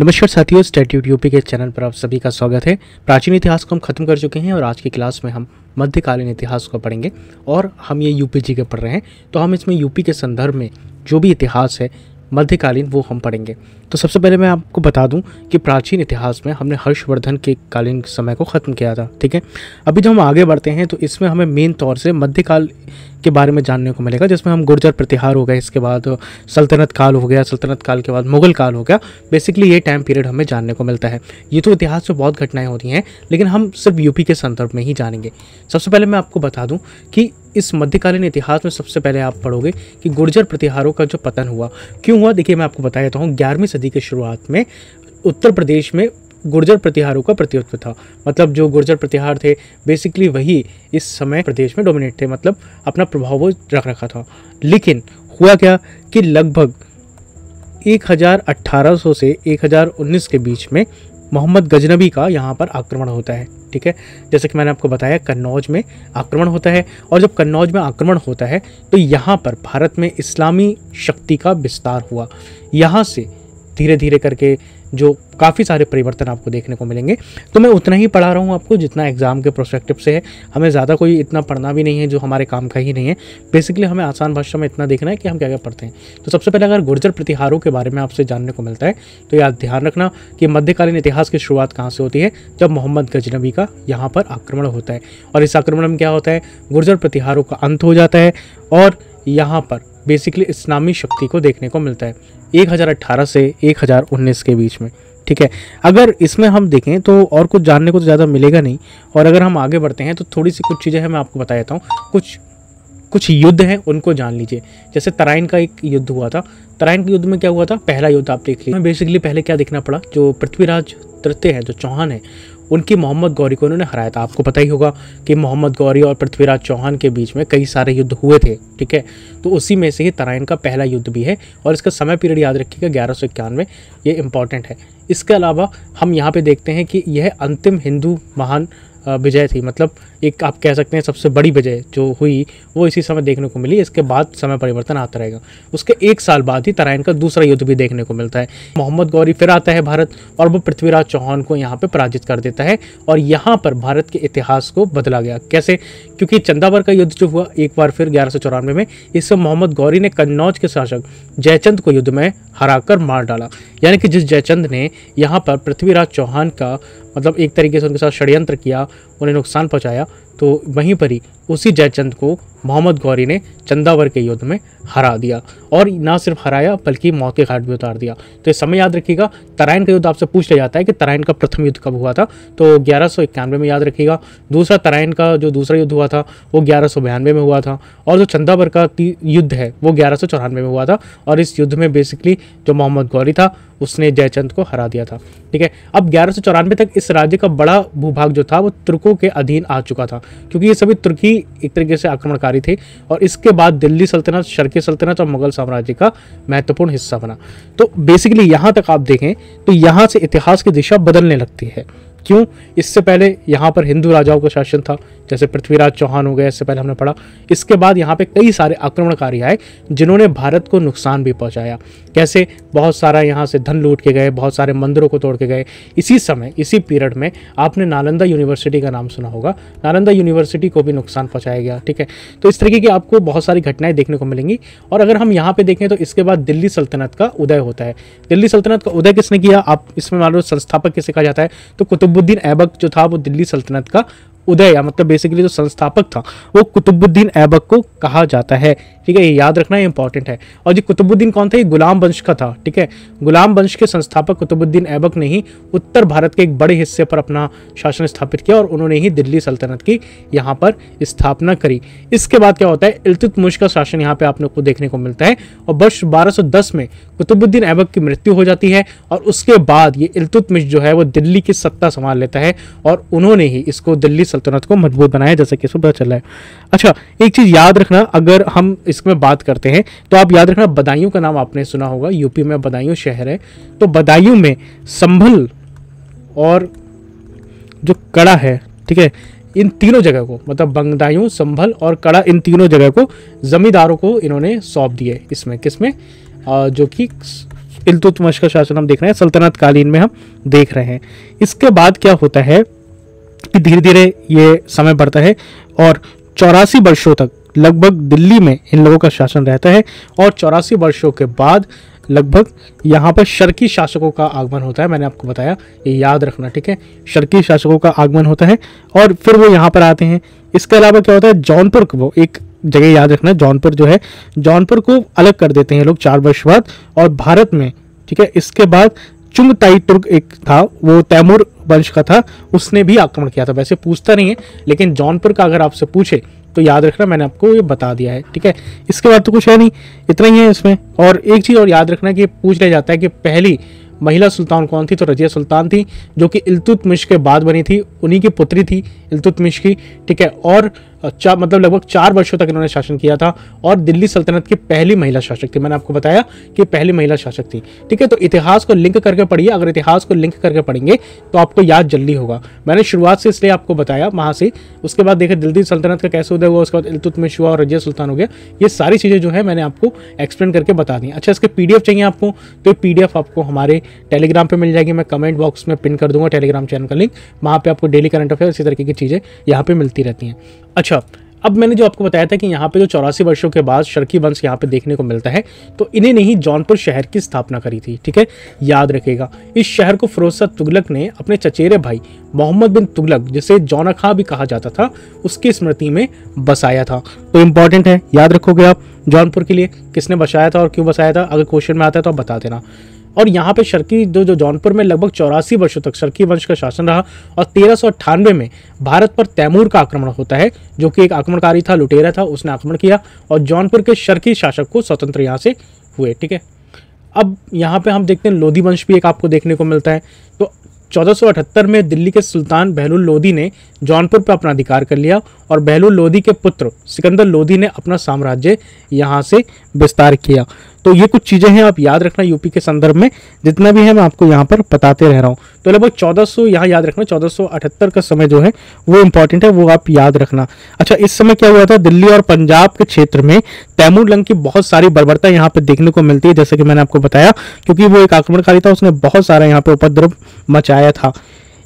नमस्कार साथियों, statute UP के चैनल पर आप सभी का स्वागत है। प्राचीन इतिहास को हम खत्म कर चुके हैं और आज की क्लास में हम मध्यकालीन इतिहास को पढ़ेंगे और हम ये यूपी जी के पढ़ रहे हैं, तो हम इसमें यूपी के संदर्भ में जो भी इतिहास है मध्यकालीन वो हम पढ़ेंगे। तो सबसे पहले मैं आपको बता दूं कि प्राचीन इतिहास में हमने हर्षवर्धन के कालीन समय को ख़त्म किया था। ठीक है, अभी जब हम आगे बढ़ते हैं तो इसमें हमें मेन तौर से मध्यकाल के बारे में जानने को मिलेगा, जिसमें हम गुर्जर प्रतिहार हो गए, इसके बाद सल्तनत काल हो गया, सल्तनत काल के बाद मुगल काल हो गया। बेसिकली ये टाइम पीरियड हमें जानने को मिलता है। ये तो इतिहास में बहुत घटनाएं होती हैं, लेकिन हम सिर्फ यूपी के संदर्भ में ही जानेंगे। सबसे पहले मैं आपको बता दूं कि इस मध्यकालीन इतिहास में सबसे पहले आप पढ़ोगे कि गुर्जर प्रतिहारों का जो पतन हुआ क्यों हुआ। देखिए, मैं आपको बता देता हूँ, 11वीं सदी की शुरुआत में उत्तर प्रदेश में गुर्जर प्रतिहारों का प्रतिनिधित्व था। मतलब जो गुर्जर प्रतिहार थे बेसिकली वही इस समय प्रदेश में डोमिनेट थे, मतलब अपना प्रभाव वो रख रखा था। लेकिन हुआ क्या कि लगभग 1800 से 1019 के बीच में मोहम्मद गजनबी का यहाँ पर आक्रमण होता है। ठीक है, जैसे कि मैंने आपको बताया कन्नौज में आक्रमण होता है, और जब कन्नौज में आक्रमण होता है तो यहाँ पर भारत में इस्लामी शक्ति का विस्तार हुआ। यहाँ से धीरे धीरे करके जो काफ़ी सारे परिवर्तन आपको देखने को मिलेंगे। तो मैं उतना ही पढ़ा रहा हूँ आपको जितना एग्जाम के प्रोस्पेक्टिव से है। हमें ज़्यादा कोई इतना पढ़ना भी नहीं है जो हमारे काम का ही नहीं है। बेसिकली हमें आसान भाषा में इतना देखना है कि हम क्या क्या पढ़ते हैं। तो सबसे पहले अगर गुर्जर प्रतिहारों के बारे में आपसे जानने को मिलता है तो याद ध्यान रखना कि मध्यकालीन इतिहास की शुरुआत कहाँ से होती है, जब मोहम्मद गजनबी का यहाँ पर आक्रमण होता है। और इस आक्रमण में क्या होता है, गुर्जर प्रतिहारों का अंत हो जाता है और यहाँ पर बेसिकली इस्लामी शक्ति को देखने को मिलता है 1018 से 1019 के बीच में। ठीक है, अगर इसमें हम देखें तो और कुछ जानने को तो ज़्यादा मिलेगा नहीं, और अगर हम आगे बढ़ते हैं तो थोड़ी सी कुछ चीज़ें हैं मैं आपको बता देता हूँ। कुछ युद्ध हैं उनको जान लीजिए। जैसे तराइन का एक युद्ध हुआ था। तराइन के युद्ध में क्या हुआ था, पहला युद्ध आप देख लीजिए। बेसिकली पहले क्या देखना पड़ा, जो पृथ्वीराज तृतीय है, जो चौहान है, उनकी मोहम्मद गौरी को उन्होंने हराया था। आपको पता ही होगा कि मोहम्मद गौरी और पृथ्वीराज चौहान के बीच में कई सारे युद्ध हुए थे। ठीक है, तो उसी में से ही तराइन का पहला युद्ध भी है, और इसका समय पीरियड याद रखिएगा 1191, ये इंपॉर्टेंट है। इसके अलावा हम यहाँ पे देखते हैं कि यह अंतिम हिंदू महान विजय थी। मतलब एक आप कह सकते हैं सबसे बड़ी विजय जो हुई वो इसी समय देखने को मिली। इसके बाद समय परिवर्तन आता रहेगा। उसके एक साल बाद ही तराइन का दूसरा युद्ध भी देखने को मिलता है। मोहम्मद गौरी फिर आता है भारत और वो पृथ्वीराज चौहान को यहाँ पे पराजित कर देता है, और यहाँ पर भारत के इतिहास को बदला गया। कैसे? क्योंकि चंदावर का युद्ध जो हुआ एक बार फिर 1194 में, इससे मोहम्मद गौरी ने कन्नौज के शासक जयचंद को युद्ध में हराकर मार डाला। यानी कि जिस जयचंद ने यहाँ पर पृथ्वीराज चौहान का मतलब एक तरीके से उनके साथ षड्यंत्र किया, उन्हें नुकसान पहुंचाया, तो वहीं पर ही उसी जयचंद को मोहम्मद गौरी ने चंदावर के युद्ध में हरा दिया, और ना सिर्फ हराया बल्कि मौत के घाट भी उतार दिया। तो ये समय याद रखिएगा। तराइन का युद्ध आपसे पूछ लिया जाता है कि तराइन का प्रथम युद्ध कब हुआ था, तो 1191 में याद रखिएगा। दूसरा तराइन का जो दूसरा युद्ध हुआ था वो 1192 में हुआ था, और जो चंदावर का युद्ध है वो 1194 में हुआ था। और इस युद्ध में बेसिकली जो मोहम्मद गौरी था उसने जयचंद को हरा दिया था। ठीक है, अब 1194 तक इस राज्य का बड़ा भूभाग जो था वो तुर्कों के अधीन आ चुका था, क्योंकि ये सभी तुर्की एक तरीके से आक्रमणकारी थे। और इसके बाद दिल्ली सल्तनत, शर्की सल्तनत और मुगल साम्राज्य का महत्वपूर्ण हिस्सा बना। तो बेसिकली यहाँ तक आप देखें तो यहाँ से इतिहास की दिशा बदलने लगती है। क्यों? इससे पहले यहाँ पर हिंदू राजाओं का शासन था, जैसे पृथ्वीराज चौहान हो गए, इससे पहले हमने पढ़ा। इसके बाद यहाँ पे कई सारे आक्रमणकारी आए जिन्होंने भारत को नुकसान भी पहुँचाया। कैसे? बहुत सारा यहाँ से धन लूट के गए, बहुत सारे मंदिरों को तोड़ के गए। इसी समय, इसी पीरियड में आपने नालंदा यूनिवर्सिटी का नाम सुना होगा। नालंदा यूनिवर्सिटी को भी नुकसान पहुँचाया गया। ठीक है, तो इस तरीके की आपको बहुत सारी घटनाएं देखने को मिलेंगी। और अगर हम यहाँ पे देखें तो इसके बाद दिल्ली सल्तनत का उदय होता है। दिल्ली सल्तनत का उदय किसने किया? आप इसमें मान लो संस्थापक किसे कहा जाता है, तो कुतुबुद्दीन ऐबक जो था वो दिल्ली सल्तनत का उदय, या मतलब बेसिकली जो संस्थापक था वो कुतुबुद्दीन ऐबक को कहा जाता है। ठीक है, ये याद रखना इंपॉर्टेंट है। और जो कुतुबुद्दीन कौन था? ये गुलाम वंश का था। ठीक है, गुलाम वंश के संस्थापक कुतुबुद्दीन ऐबक ने ही उत्तर भारत के एक बड़े हिस्से पर अपना शासन स्थापित किया, और उन्होंने ही दिल्ली सल्तनत की यहाँ पर स्थापना करी। इसके बाद क्या होता है, इल्तुतमिश का शासन यहाँ पे आपने को देखने को मिलता है, और वर्ष 1210 में कुतुबुद्दीन ऐबक की मृत्यु हो जाती है। और उसके बाद ये इल्तुतमिश जो है वो दिल्ली की सत्ता संभाल लेता है, और उन्होंने ही इसको दिल्ली सल्तनत को मजबूत बनाया, जैसे कि इसको पता चल रहा है। अच्छा, एक चीज़ याद रखना, अगर हम इसमें बात करते हैं तो आप याद रखना, बदायूं का नाम आपने सुना होगा। यूपी में बदायूं शहर है, तो बदायूं में संभल और जो कड़ा है, ठीक है, इन तीनों जगह को, मतलब बदायूं, संभल और कड़ा, इन तीनों जगह को जमींदारों को इन्होंने सौंप दिए। इसमें किसमें? जो कि इल्तुतमिश का शासन हम देख रहे हैं, सल्तनत कालीन में हम देख रहे हैं। इसके बाद क्या होता है कि धीरे धीरे ये समय बढ़ता है और 84 वर्षों तक लगभग दिल्ली में इन लोगों का शासन रहता है। और 84 वर्षों के बाद लगभग यहाँ पर शर्की शासकों का आगमन होता है। मैंने आपको बताया, ये याद रखना, ठीक है। शर्की शासकों का आगमन होता है और फिर वो यहाँ पर आते हैं। इसके अलावा क्या होता है, जौनपुर को, एक जगह याद रखना, जौनपुर जो है, जौनपुर को अलग कर देते हैं लोग 4 वर्ष बाद और भारत में, ठीक है। इसके बाद चुंगताई तुर्क एक था, वो तैमूर वंश का था, उसने भी आक्रमण किया था। वैसे पूछता नहीं है, लेकिन जौनपुर का अगर आपसे पूछे तो याद रखना, मैंने आपको ये बता दिया है, ठीक है। इसके बाद तो कुछ है नहीं, इतना ही है इसमें। और एक चीज़ और याद रखना कि पूछ लिया जाता है कि पहली महिला सुल्तान कौन थी, तो रजिया सुल्तान थी, जो कि इल्तुतमिश के बाद बनी थी, उन्हीं की पुत्री थी इल्तुतमिश की, ठीक है। और मतलब लगभग 4 वर्षों तक इन्होंने शासन किया था और दिल्ली सल्तनत की पहली महिला शासक थी। मैंने आपको बताया कि पहली महिला शासक थी, ठीक है। तो इतिहास को लिंक करके पढ़िए, अगर इतिहास को लिंक करके पढ़ेंगे तो आपको याद जल्दी होगा। मैंने शुरुआत से इसलिए आपको बताया वहाँ से, उसके बाद देखिए दिल्ली सल्तनत का कैसे उदय हुआ, उसके बाद इल्तुतमिश हुआ और रजिया सुल्तान हो गया। ये सारी चीज़ें जो है मैंने आपको एक्सप्लेन करके बता दी। अच्छा, इसके PDF चाहिए आपको, तो PDF आपको हमारे टेलीग्राम पे मिल जाएगी। मैं कमेंट बॉक्स में पिन कर दूंगा टेलीग्राम चैनल का लिंक, वहाँ पे आपको डेली करंट अफेयर इसी तरीके की चीज़ें यहाँ पे मिलती रहती हैं। अच्छा, अब मैंने जो आपको बताया था कि यहाँ पे जो 84 वर्षों के बाद शर्की वंश यहाँ पे देखने को मिलता है, तो इन्हें नहीं जौनपुर शहर की स्थापना करी थी, ठीक है, याद रखिएगा। इस शहर को फिरोज शाह तुगलक ने अपने चचेरे भाई मोहम्मद बिन तुगलक, जिसे जौना खां भी कहा जाता था, उसकी स्मृति में बसाया था। तो इंपॉर्टेंट है, याद रखोगे आप जौनपुर के लिए किसने बसाया था और क्यों बसाया था। अगर क्वेश्चन में आता है तो आप बता देना। और यहाँ पे शर्की जो जौनपुर में लगभग 84 वर्षों तक शर्की वंश का शासन रहा और 1398 में भारत पर तैमूर का आक्रमण होता है, जो कि एक आक्रमणकारी था, लुटेरा था, उसने आक्रमण किया और जौनपुर के शर्की शासक को स्वतंत्र यहाँ से हुए, ठीक है। अब यहाँ पे हम देखते हैं लोधी वंश भी एक आपको देखने को मिलता है। तो 1478 में दिल्ली के सुल्तान बहलुल लोधी ने जौनपुर पर अपना अधिकार कर लिया और बहलुल लोधी के पुत्र सिकंदर लोधी ने अपना साम्राज्य यहाँ से विस्तार किया। तो ये कुछ चीज़ें हैं, आप याद रखना यूपी के संदर्भ में जितना भी है मैं आपको यहाँ पर बताते रह रहा हूँ। तो लगभग 1400 यहाँ याद रखना, 1478 का समय जो है वो इंपॉर्टेंट है, वो आप याद रखना। अच्छा, इस समय क्या हुआ था, दिल्ली और पंजाब के क्षेत्र में तैमूर लंग की बहुत सारी बर्बरता यहाँ पे देखने को मिलती है, जैसे कि मैंने आपको बताया, क्योंकि वो एक आक्रमणकारी था, उसने बहुत सारा यहाँ पे उपद्रव मचाया था।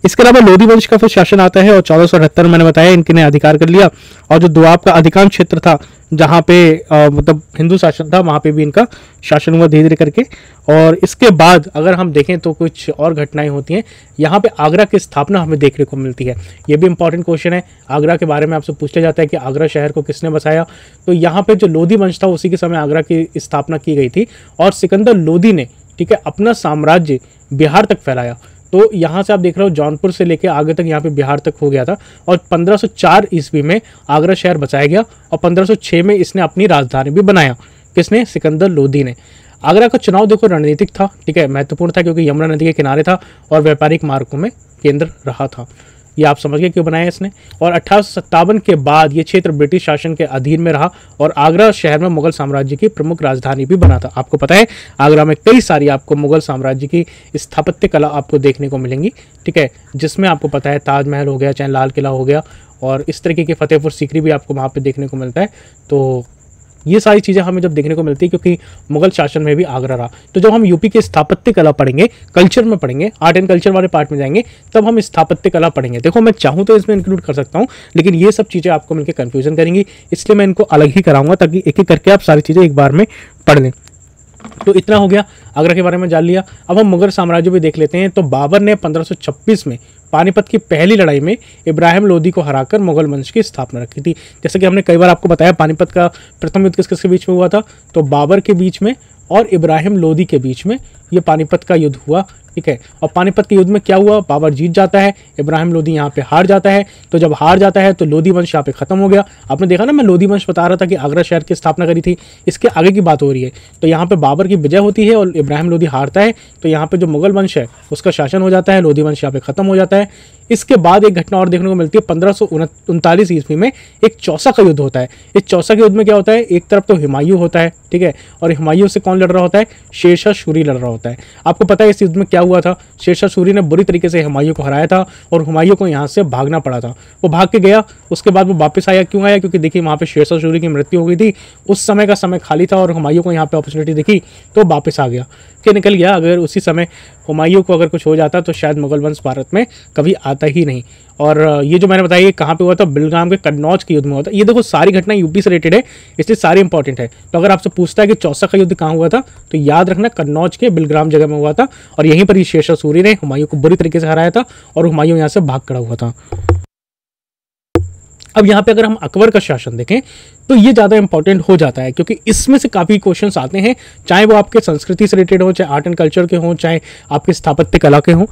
इसके अलावा लोधी वंश का फिर शासन आता है और 1478 मैंने बताया इनके ने अधिकार कर लिया। और जो दुआब का अधिकांश क्षेत्र था जहाँ पे मतलब हिंदू शासन था, वहाँ पे भी इनका शासन हुआ धीरे धीरे करके। और इसके बाद अगर हम देखें तो कुछ और घटनाएं होती हैं। यहाँ पे आगरा की स्थापना हमें देखने को मिलती है, ये भी इंपॉर्टेंट क्वेश्चन है। आगरा के बारे में आपसे पूछा जाता है कि आगरा शहर को किसने बसाया, तो यहाँ पे जो लोधी वंश था उसी के समय आगरा की स्थापना की गई थी और सिकंदर लोधी ने, ठीक है, अपना साम्राज्य बिहार तक फैलाया। तो यहाँ से आप देख रहे हो जौनपुर से लेकर आगे तक यहाँ पे बिहार तक हो गया था और 1504 ईस्वी में आगरा शहर बसाया गया और 1506 में इसने अपनी राजधानी भी बनाया। किसने? सिकंदर लोधी ने। आगरा का चुनाव देखो रणनीतिक था, ठीक है, महत्वपूर्ण था क्योंकि यमुना नदी के किनारे था और व्यापारिक मार्गों में केंद्र रहा था। ये आप समझ गए क्यों बनाया इसने। और 1857 के बाद ये क्षेत्र ब्रिटिश शासन के अधीन में रहा और आगरा शहर में मुगल साम्राज्य की प्रमुख राजधानी भी बना था। आपको पता है आगरा में कई सारी आपको मुगल साम्राज्य की स्थापत्य कला आपको देखने को मिलेंगी, ठीक है, जिसमें आपको पता है ताजमहल हो गया, चाहे लाल किला हो गया और इस तरीके के फतेहपुर सीकरी भी आपको वहाँ पे देखने को मिलता है। तो ये सारी चीज़ें हमें जब देखने को मिलती है क्योंकि मुगल शासन में भी आगरा रहा। तो जब हम यूपी के स्थापत्य कला पढ़ेंगे, कल्चर में पढ़ेंगे, आर्ट एंड कल्चर वाले पार्ट में जाएंगे, तब हम स्थापत्य कला पढ़ेंगे। देखो मैं चाहूँ तो इसमें इंक्लूड कर सकता हूँ, लेकिन ये सब चीज़ें आपको मिलकर कन्फ्यूजन करेंगी, इसलिए मैं इनको अलग ही कराऊंगा ताकि एक एक करके आप सारी चीज़ें एक बार में पढ़ लें। तो इतना हो गया, आगरा के बारे में जान लिया। अब हम मुगल साम्राज्य भी देख लेते हैं। तो बाबर ने 1526 में पानीपत की पहली लड़ाई में इब्राहिम लोदी को हराकर मुगल वंश की स्थापना रखी थी। जैसे कि हमने कई बार आपको बताया पानीपत का प्रथम युद्ध किसके बीच में हुआ था, तो बाबर के बीच में और इब्राहिम लोदी के बीच में ये पानीपत का युद्ध हुआ, ठीक है। और पानीपत के युद्ध में क्या हुआ, बाबर जीत जाता है, इब्राहिम लोदी यहाँ पे हार जाता है। तो जब हार जाता है तो लोदी वंश यहाँ पे खत्म हो गया। आपने देखा ना, मैं लोदी वंश बता रहा था कि आगरा शहर की स्थापना करी थी, इसके आगे की बात हो रही है। तो यहाँ पे बाबर की विजय होती है और इब्राहिम लोदी हारता है, तो यहाँ पे जो मुगल वंश है उसका शासन हो जाता है, लोदी वंश यहाँ पे खत्म हो जाता है। इसके बाद एक घटना और देखने को मिलती है, 1539 ईस्वी में एक चौसा का युद्ध होता है। इस चौसा के युद्ध में क्या होता है, एक तरफ तो हुमायूं होता है, ठीक है, और हुमायूं से कौन लड़ रहा होता है, शेरशाह सूरी लड़ रहा होता है। आपको पता है इस युद्ध में क्या हुआ था। शेरशाह सूरी ने बुरी तरीके से हुमायूं को हराया था और हुमायूं को यहाँ से भागना पड़ा था। वो भाग के गया, उसके बाद वो वापस आया। क्यों आया? क्योंकि देखिए वहाँ पे शेरशाह सूरी की मृत्यु हो गई थी, उस समय का समय खाली था और हुमायूं को यहाँ पे अपॉर्चुनिटी दिखी तो वापस आ गया कि निकल गया। अगर उसी समय हुमायूं को अगर कुछ हो जाता तो शायद मुगल वंश भारत में कभी आता ही नहीं। और ये जो मैंने बताया ये कहाँ पे हुआ था? बिलगाम के कन्नौज के युद्ध में हुआ था। ये देखो सारी घटना यूपी से रिलेटेड है, इसलिए सारी इंपॉर्टेंट है। तो अगर आपसे पूछता है कि चौसा का युद्ध कहाँ हुआ था तो याद रखना कन्नौज के बिलग्राम जगह में हुआ था और यहीं पर ही शेरशाह सूरी ने हुमायूं को बुरी तरीके से हराया था और हुमायूं यहाँ से भाग खड़ा हुआ था। अब यहाँ पे अगर हम अकबर का शासन देखें तो ये ज़्यादा इंपॉर्टेंट हो जाता है क्योंकि इसमें से काफ़ी क्वेश्चंस आते हैं, चाहे वो आपके संस्कृति से रिलेटेड हो, चाहे आर्ट एंड कल्चर के हों, चाहे आपके स्थापत्य कला के हों।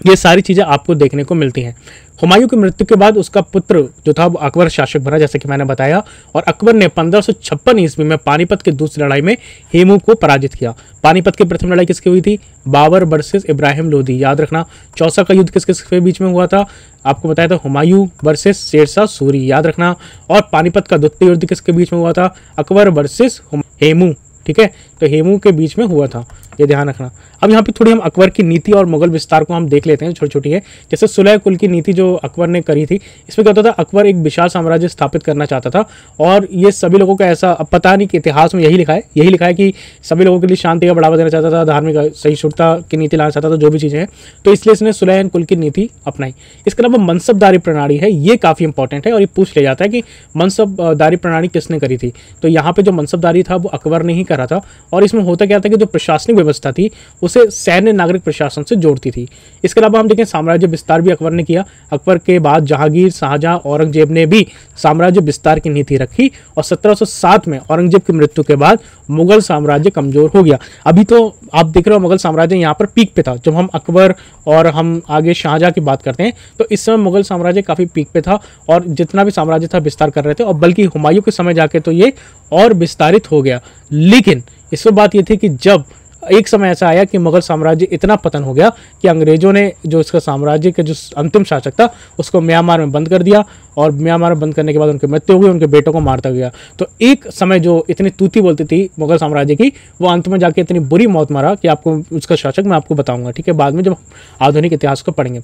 ये सारी चीज़ें आपको देखने को मिलती हैं। हुमायूं की मृत्यु के बाद उसका पुत्र जो था वो अकबर शासक बना, जैसे कि मैंने बताया, और अकबर ने 1556 ईस्वी में पानीपत की दूसरी लड़ाई में हेमू को पराजित किया। पानीपत की प्रथम लड़ाई किसकी हुई थी? बाबर वर्सेस इब्राहिम लोदी। याद रखना। चौसा का युद्ध किस किसके बीच में हुआ था? आपको बताया था हुमायूं वर्सेस शेरशाह सूरी, याद रखना। और पानीपत का द्वितीय युद्ध किसके बीच में हुआ था? अकबर वर्सेस हेमू, ठीक है, तो हेमू के बीच में हुआ था, ये ध्यान रखना। अब यहाँ पे थोड़ी हम अकबर की नीति और मुगल विस्तार को हम देख लेते हैं, छोटी छोटी है। जैसे सुलह कुल की नीति जो अकबर ने करी थी, इसमें क्या होता था? अकबर एक विशाल साम्राज्य स्थापित करना चाहता था और ये सभी लोगों का ऐसा, अब पता नहीं कि इतिहास में यही लिखा है कि सभी लोगों के लिए शांति का बढ़ावा देना चाहता था, धार्मिक सहिष्णुता की नीति लाना चाहता था, जो भी चीज़ें हैं, तो इसलिए इसने सुलह कुल की नीति अपनाई। इसके अलावा मनसबदारी प्रणाली है, ये काफ़ी इंपॉर्टेंट है और ये पूछ लिया जाता है कि मनसबदारी प्रणाली किसने करी थी? तो यहाँ पे जो मनसबदारी था वो अकबर ने ही करा था और इसमें होता क्या था कि जो प्रशासनिक व्यवस्था थी उसे सैन्य नागरिक प्रशासन से जोड़ती थी। इसके अलावा हम देखें साम्राज्य विस्तार भी अकबर ने किया। अकबर के बाद जहांगीर, शाहजहां, औरंगजेब ने भी साम्राज्य विस्तार की नीति रखी और 1707 में औरंगजेब की मृत्यु के बाद मुगल साम्राज्य कमजोर हो गया। अभी तो आप देख रहे हो मुगल साम्राज्य यहाँ पर पीक पे था। जब हम अकबर और हम आगे शाहजहां की बात करते हैं तो इस समय मुगल साम्राज्य काफ़ी पीक पे था और जितना भी साम्राज्य था विस्तार कर रहे थे और बल्कि हुमायूं के समय जाके तो ये और विस्तारित हो गया। लेकिन इसमें बात ये थी कि जब एक समय ऐसा आया कि मुगल साम्राज्य इतना पतन हो गया कि अंग्रेजों ने जो इसका साम्राज्य का जो अंतिम शासक था उसको म्यांमार में बंद कर दिया और म्यांमार में बंद करने के बाद उनकी मृत्यु हो गई, उनके बेटों को मारता गया। तो एक समय जो इतनी तूती बोलती थी मुगल साम्राज्य की, वो अंत में जाके इतनी बुरी मौत मारा कि आपको उसका शासक मैं आपको बताऊंगा, ठीक है, बाद में जब आधुनिक इतिहास को पढ़ेंगे।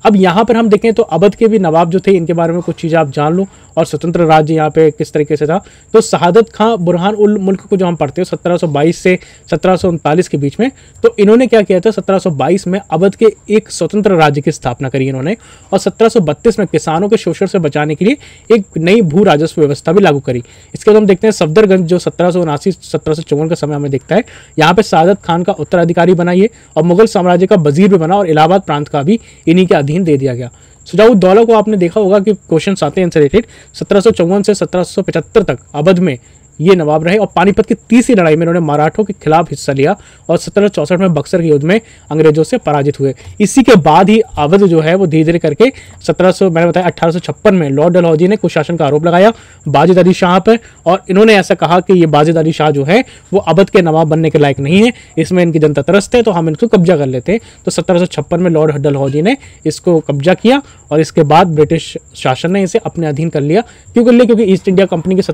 अब यहाँ पर हम देखें तो अवध के भी नवाब जो थे, इनके बारे में कुछ चीज़ें आप जान लो और स्वतंत्र राज्य यहाँ पे किस तरीके से था। तो शहादत खां बुरहान उल मुल्क को जो हम पढ़ते हैं 1722 से 1739 के बीच में, तो इन्होंने क्या किया था? 1722 में अवध के एक स्वतंत्र राज्य की स्थापना करी इन्होंने और 1732 में किसानों के शोषण से बचाने के लिए एक नई भू राजस्व व्यवस्था भी लागू करी। इसके बाद हम देखते हैं सफदरगंज जो 1779-1754 का समय हमें दिखता है, यहाँ पे शहादत खान का उत्तराधिकारी बना ये और मुगल साम्राज्य का वजीर भी बना और इलाहाबाद प्रांत का भी इन्हीं के अधीन दे दिया गया। सुजाउद्दौला को आपने देखा होगा कि क्वेश्चन आते हैं इनसे रिलेटेड। 1754 से 1775 तक अवध में ये नवाब रहे और पानीपत की तीसरी लड़ाई में इन्होंने मराठों के खिलाफ हिस्सा लिया और 1764 में बक्सर के युद्ध में अंग्रेजों से पराजित हुए। इसी के बाद ही अवध जो है वो धीरे धीरे करके 1856 में लॉर्ड डलहौजी ने कुशासन का आरोप लगाया बाजिद अली शाह पर और इन्होंने ऐसा कहा कि ये बाजिद अली शाह जो है वो अवध के नवाब बनने के लायक नहीं है, इसमें इनकी जनता त्रस्त है, तो हम इनको कब्जा कर लेते हैं। तो 1756 में लॉर्ड डलहौजी ने इसको कब्जा किया और इसके बाद ब्रिटिश शासन ने इसे अपने अधीन कर लिया। क्यों कर लिया? क्योंकि ईस्ट इंडिया कंपनी के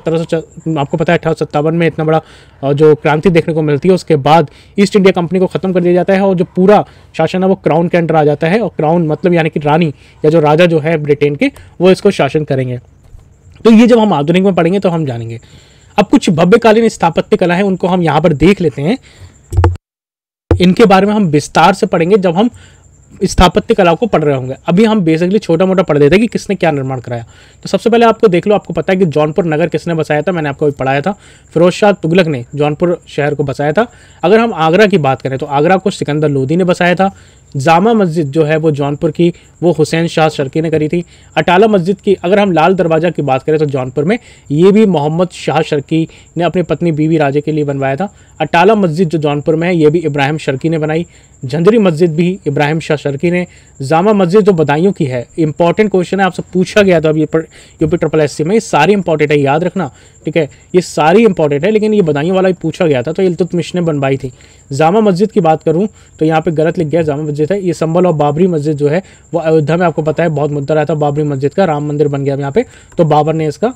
आपको पता है 1857 में इतना बड़ा जो क्रांति देखने को मिलती है, उसके बाद ईस्ट इंडिया कंपनी को खत्म कर दिया जाता है और जो पूरा शासन है वो क्राउन के अंडर आ जाता है और क्राउन मतलब यानी कि रानी या जो राजा जो है ब्रिटेन के, वो इसको शासन करेंगे। तो ये जब हम आधुनिक में पढ़ेंगे तो हम जानेंगे। अब कुछ भव्यकालीन स्थापत्य कला है उनको हम यहाँ पर देख लेते हैं, इनके बारे में हम विस्तार से पढ़ेंगे जब हम स्थापत्य कला को पढ़ रहे होंगे। अभी हम बेसिकली छोटा मोटा पढ़ देते हैं कि किसने क्या निर्माण कराया। तो सबसे पहले आपको देख लो, आपको पता है कि जौनपुर नगर किसने बसाया था, मैंने आपको अभी पढ़ाया था, फिरोज शाह तुगलक ने जौनपुर शहर को बसाया था। अगर हम आगरा की बात करें तो आगरा को सिकंदर लोदी ने बसाया था। जामा मस्जिद जो है वो जौनपुर की वो हुसैन शाह शर्की ने करी थी। अटाला मस्जिद की अगर हम लाल दरवाज़ा की बात करें तो जौनपुर में ये भी मोहम्मद शाह शर्की ने अपनी पत्नी बीवी राजे के लिए बनवाया था। अटाला मस्जिद जो जौनपुर में है ये भी इब्राहिम शर्की ने बनाई। झंझरी मस्जिद भी इब्राहिम शाह शर्की ने। जामा मस्जिद जो बदायूं की है, इंपॉर्टेंट क्वेश्चन है, आपसे पूछा गया था अब यूपी SSS में, ये सारी इंपॉर्टेंट है, याद रखना, ठीक है, ये सारी इंपॉर्टेंट है, लेकिन ये बदायूं वाला भी पूछा गया था, तो इल्तुतमिश ने बनवाई थी। जामा मस्जिद की बात करूं तो यहाँ पे गलत लिख गया, जामा मस्जिद है ये संभल और बाबरी मस्जिद जो है वो अयोध्या में, आपको पता है बहुत मुद्दा रहा था बाबरी मस्जिद का, राम मंदिर बन गया यहाँ पे, तो बाबर ने इसका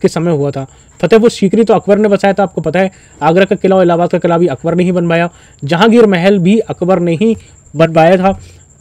के समय हुआ था। फतेहपुर सीकरी तो अकबर ने बसाया था, आपको पता है। आगरा का किला और इलाहाबाद का किला भी अकबर ने ही बनवाया। जहांगीर महल भी अकबर ने ही बनवाया था।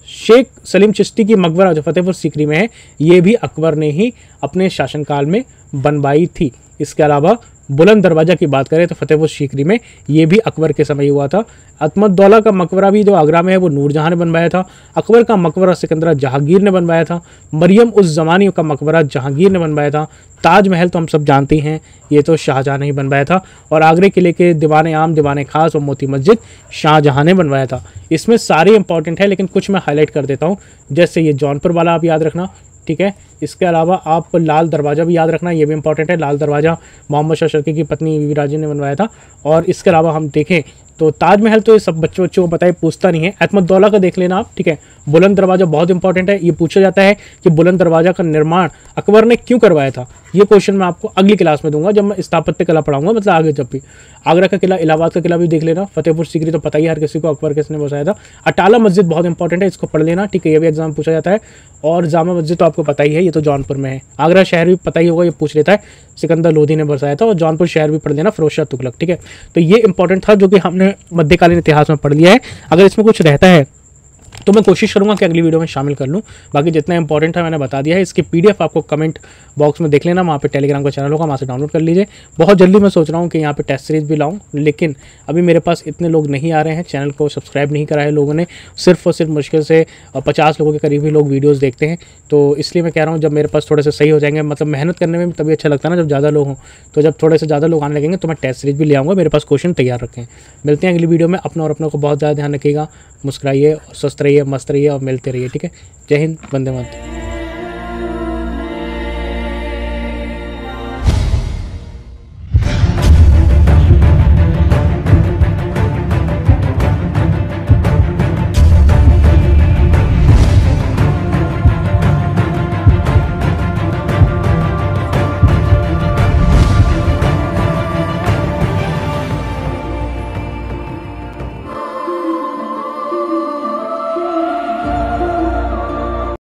शेख सलीम चिश्ती की मकबरा जो फतेहपुर सीकरी में है, ये भी अकबर ने ही अपने शासनकाल में बनवाई थी। इसके अलावा बुलंद दरवाज़ा की बात करें तो फतेहपुर सीकरी में ये भी अकबर के समय हुआ था। अतमद्दौला का मकबरा भी जो आगरा में है वो नूरजहां ने बनवाया था। अकबर का मकबरा सिकंदरा जहांगीर ने बनवाया था। मरियम उस ज़मानी का मकबरा जहांगीर ने बनवाया था। ताजमहल तो हम सब जानते हैं, ये तो शाहजहां ने ही बनवाया था। और आगरे किले के दीवाने आम, दीवाने खास और मोती मस्जिद शाहजहां ने बनवाया था। इसमें सारे इंपॉर्टेंट है, लेकिन कुछ मैं हाईलाइट कर देता हूँ। जैसे ये जौनपुर वाला आप याद रखना, ठीक है। इसके अलावा आप लाल दरवाज़ा भी याद रखना, ये भी इंपॉर्टेंट है। लाल दरवाज़ा मोहम्मद शाह शर्की की पत्नी बीबी राजी ने बनवाया था। और इसके अलावा हम देखें तो ताजमहल तो ये सब बच्चों को पता है, पूछता नहीं है। अहमदौला का देख लेना आप, ठीक है। बुलंद दरवाज़ा बहुत इंपॉर्टेंट है, ये पूछा जाता है कि बुलंद दरवाज़ा का निर्माण अकबर ने क्यों करवाया था। ये क्वेश्चन मैं आपको अगली क्लास में दूंगा, जब मैं स्थापत्य कला पढ़ाऊंगा, मतलब आगे जब भी। आगरा का किला, इलाहाबाद का किला भी देख लेना। फतेहपुर सीकरी तो पता ही हर किसी को अकबर किसने बसाया था। अटाला मस्जिद बहुत इंपॉर्टेंट है, इसको पढ़ लेना, ठीक है। ये भी एग्जाम पूछा जाता है। और जामा मस्जिद तो आपको पता ही है, ये तो जौनपुर में है। आगरा शहर भी पता ही होगा, ये पूछ लेता है, सिकंदर लोधी ने बसाया था। और जौनपुर शहर भी पढ़ लेना, फिरोज शाह तुगलक, ठीक है। तो ये इंपॉर्टेंट था जो कि हमने मध्यकालीन इतिहास में पढ़ लिया है। अगर इसमें कुछ रहता है तो मैं कोशिश करूंगा कि अगली वीडियो में शामिल कर लूँ। बाकी जितना इंपॉर्टेंट है मैंने बता दिया है। इसकी पीडीएफ आपको कमेंट बॉक्स में देख लेना, वहाँ पे टेलीग्राम का चैनल होगा, वहाँ से डाउनलोड कर लीजिए। बहुत जल्दी मैं सोच रहा हूँ कि यहाँ पे टेस्ट सीरीज भी लाऊं, लेकिन अभी मेरे पास इतने लोग नहीं आ रहे हैं। चैनल को सब्सक्राइब नहीं करा है लोगों ने, सिर्फ और सिर्फ मुश्किल से 50 लोगों के करीब ही लोग वीडियोज़ देखते हैं। तो इसलिए मैं कह रहा हूँ जब मेरे पास थोड़े से सही हो जाएंगे, मतलब मेहनत करने में तभी अच्छा लगता है ना जब ज़्यादा लोग हों। तो जब थोड़े से ज़्यादा लोग आने लगेंगे तो मैं टेस्ट सीरीज भी ले आऊँगा, मेरे पास क्वेश्चन तैयार रखें। मिलते हैं अगली वीडियो में। अपना और अपनों को बहुत ज़्यादा ध्यान रखिएगा। मुस्कुराइए, स्वस्थ रहिए, मस्त रहिए और मिलते रहिए, ठीक है। जय हिंद, वंदे मातरम।